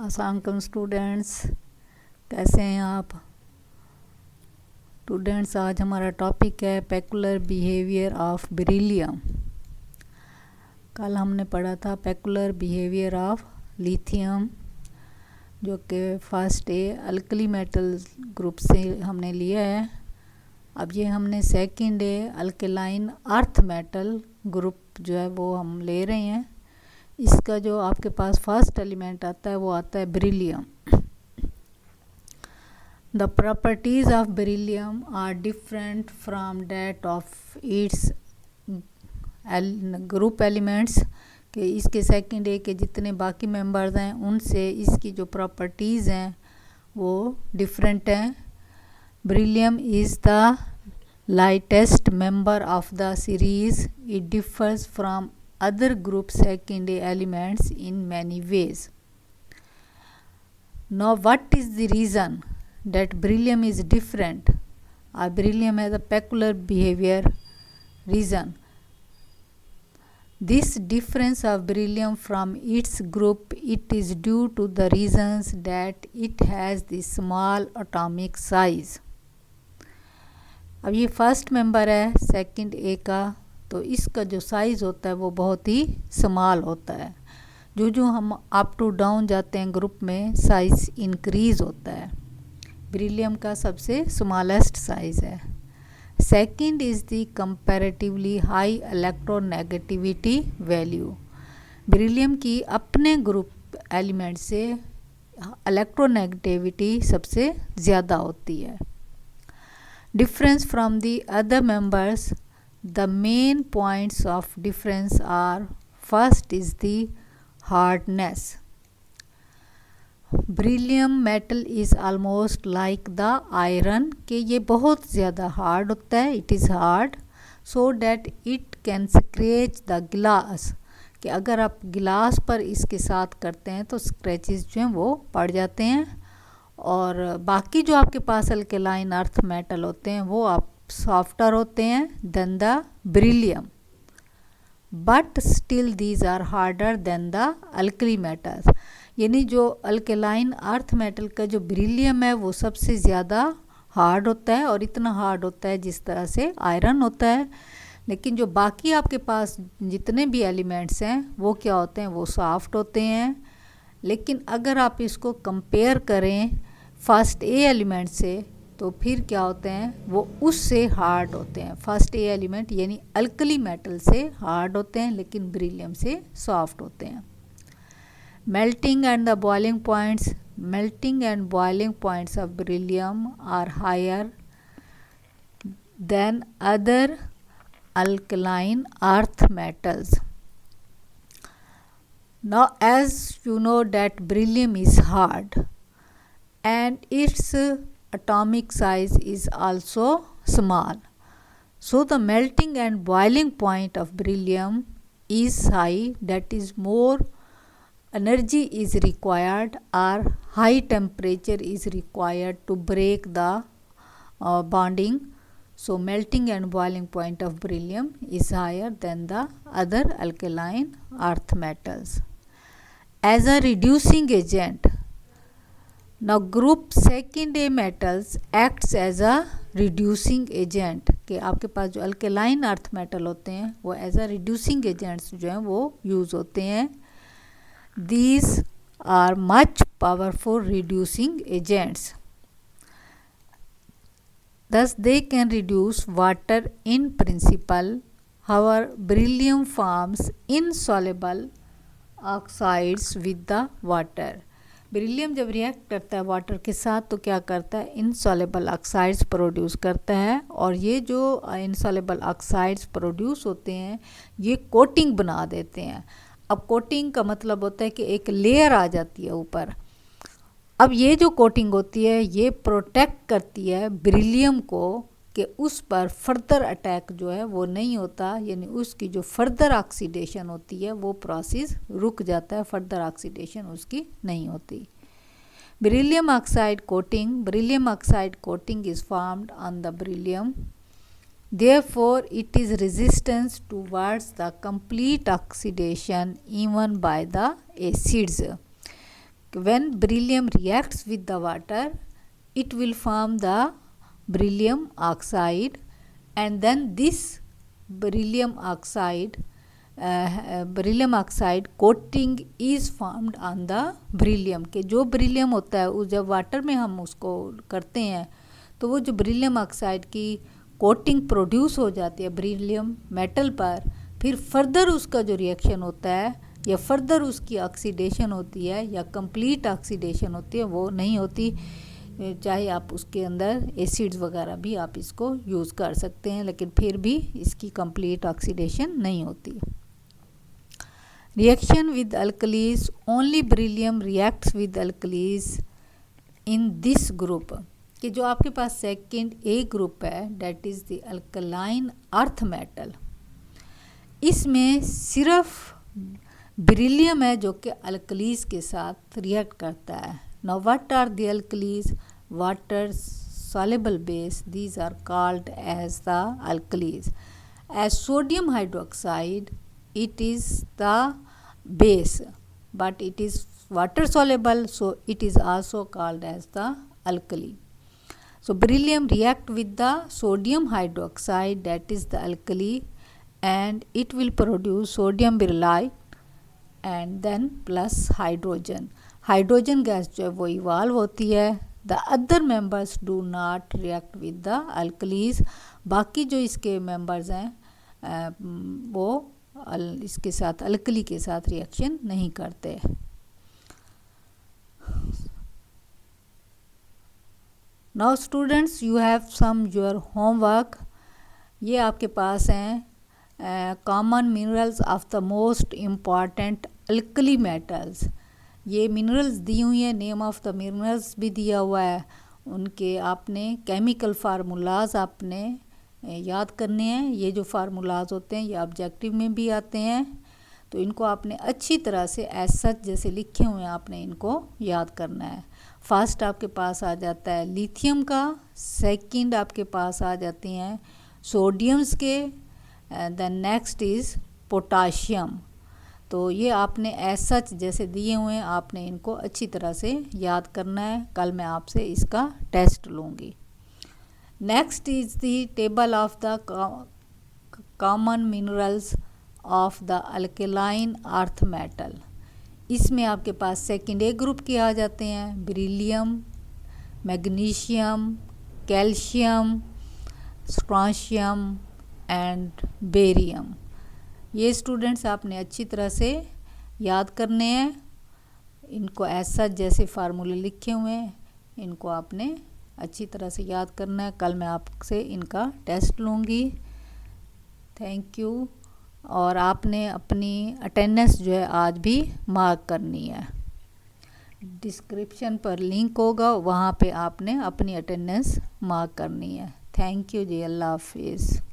अस्सलाम स्टूडेंट्स, कैसे हैं आप स्टूडेंट्स। आज हमारा टॉपिक है पेकुलर बिहेवियर ऑफ बेरिलियम। कल हमने पढ़ा था पेकुलर बिहेवियर ऑफ लिथियम, जो कि first A alkali metal group से हमने लिया है। अब ये हमने सेकंड ए अल्कलाइन अर्थ मेटल ग्रुप जो है वो हम ले रहे हैं। इसका जो आपके पास फर्स्ट एलिमेंट आता है वो आता है beryllium. The properties of beryllium are different from that of its group elements, कि इसके सेकंड ए के जितने बाकी मेंबर्स हैं उनसे इसकी जो प्रॉपर्टीज़ हैं वो डिफरेंट हैं। Beryllium is the lightest member of the series. It differs from other group second elements in many ways. Now what is the reason that beryllium is different, or beryllium has a peculiar behavior? Reason: this difference of beryllium from its group, it is due to the reasons that it has the small atomic size. अब ये first member है second ए का, तो इसका जो size होता है वो बहुत ही स्मॉल होता है। जो हम अप टू डाउन जाते हैं ग्रुप में साइज़ इंक्रीज़ होता है। बेरिलियम का सबसे स्मॉलेस्ट साइज़ है। Second is the comparatively high electronegativity value. Beryllium की अपने ग्रुप एलिमेंट से इलेक्ट्रोनेगेटिविटी सबसे ज़्यादा होती है। Difference from the other members, the main points of difference are: first is the hardness. Beryllium metal is almost like the iron, कि ये बहुत ज़्यादा हार्ड होता है। it is hard so that it can scratch the glass, कि अगर आप गिलास पर इसके साथ करते हैं तो स्क्रैचेस जो हैं वो पड़ जाते हैं। और बाकी जो आपके पास अल्कलाइन अर्थ मेटल होते हैं वो आप softer होते हैं than the beryllium, but still these are harder than the alkali metals। यानी जो अल्कलाइन अर्थ मेटल का जो बेरिलियम है वो सबसे ज़्यादा हार्ड होता है, और इतना हार्ड होता है जिस तरह से आयरन होता है। लेकिन जो बाकी आपके पास जितने भी एलिमेंट्स हैं वो क्या होते हैं, वो सॉफ्ट होते हैं। लेकिन अगर आप इसको कंपेयर करें फर्स्ट ए एलिमेंट से, तो फिर क्या होते हैं, वो उससे हार्ड होते हैं। फर्स्ट ए एलिमेंट यानी अल्कली मेटल से हार्ड होते हैं, लेकिन बेरिलियम से सॉफ्ट होते हैं। Melting and the boiling points. Melting and boiling points of beryllium are higher than other alkaline earth metals. Now as you know that beryllium is hard and its atomic size is also small, so the melting and boiling point of beryllium is high, that is more energy is required or high temperature is required to break the bonding. So melting and boiling point of beryllium is higher than the other alkaline earth metals. As a reducing agent, now group second A metals acts as a reducing agent, कि आपके पास जो alkaline earth metal होते हैं वो as a reducing agents जो हैं वो use होते हैं। These are much powerful reducing agents, thus they can reduce water in principle. However, beryllium forms insoluble oxides with the water. Beryllium जब रिएक्ट करता है वाटर के साथ तो क्या करता है, इनसॉल्युबल ऑक्साइड्स प्रोड्यूस करता है। और ये जो इनसॉल्युबल ऑक्साइड्स प्रोड्यूस होते हैं ये कोटिंग बना देते हैं। अब कोटिंग का मतलब होता है कि एक लेयर आ जाती है ऊपर। अब ये जो कोटिंग होती है ये प्रोटेक्ट करती है बेरिलियम को कि उस पर फर्दर अटैक जो है वो नहीं होता, यानी उसकी जो फर्दर ऑक्सीडेशन होती है वो प्रोसेस रुक जाता है, फर्दर ऑक्सीडेशन उसकी नहीं होती। Beryllium oxide coating is formed on the beryllium, therefore it is resistance towards the complete oxidation even by the acids। when beryllium reacts with the water, it will form the beryllium oxide, and then this beryllium oxide coating is formed on the beryllium, के जो beryllium होता है, उस जब water में हम उसको करते हैं तो वो जो beryllium ऑक्साइड की कोटिंग प्रोड्यूस हो जाती है beryllium मेटल पर, फिर फर्दर उसका जो रिएक्शन होता है या फर्दर उसकी ऑक्सीडेशन होती है या कंप्लीट ऑक्सीडेशन होती है, वो नहीं होती। चाहे आप उसके अंदर एसिड्स वगैरह भी आप इसको यूज़ कर सकते हैं, लेकिन फिर भी इसकी कंप्लीट ऑक्सीडेशन नहीं होती। Reaction with alkalis, only beryllium reacts with alkalis in this group, कि जो आपके पास सेकंड ए ग्रुप है, that is the alkaline earth metal, इसमें सिर्फ बेरिलियम है जो कि अल्कलीज के साथ रिएक्ट करता है। Now what are the alkalis? Water soluble base, these are called as the alkalis. As sodium hydroxide, it is the base, but it is water soluble, so it is also called as the alkali. So beryllium react with the sodium hydroxide, that is the alkali, and it will produce sodium berylite and then plus hydrogen. Hydrogen gas जो है वो evolve होती है। The other members do not react with the alkalis, बाकी जो इसके members हैं वो इसके साथ अल्कली के साथ रिएक्शन नहीं करते। Now students, you have some your homework. ये आपके पास हैं common minerals of the most important alkali metals. ये मिनरल्स दी हुई हैं, नेम ऑफ द मिनरल्स भी दिया हुआ है, उनके आपने केमिकल फार्मूलाज आपने याद करने हैं। ये जो फार्मूलाज होते हैं ये ऑब्जेक्टिव में भी आते हैं, तो इनको आपने अच्छी तरह से एज सच जैसे लिखे हुए हैं आपने इनको याद करना है। फर्स्ट आपके पास आ जाता है लिथियम का, सेकंड आपके पास आ जाती हैं सोडियम्स के, देन नेक्स्ट इज़ पोटाशियम। तो ये आपने एज सच जैसे दिए हुए हैं आपने इनको अच्छी तरह से याद करना है। कल मैं आपसे इसका टेस्ट लूँगी। Next is the table of the common minerals of the alkaline earth metal. इसमें आपके पास सेकंड ए ग्रुप के आ जाते हैं beryllium, magnesium, calcium, strontium and barium. ये स्टूडेंट्स आपने अच्छी तरह से याद करने हैं, इनको ऐसा जैसे फार्मूले लिखे हुए हैं इनको आपने अच्छी तरह से याद करना है। कल मैं आपसे इनका टेस्ट लूँगी। Thank you. और आपने अपनी अटेंडेंस जो है आज भी मार्क करनी है। डिस्क्रिप्शन पर लिंक होगा, वहाँ पे आपने अपनी अटेंडेंस मार्क करनी है। थैंक यू जी, अल्लाह हाफिज़।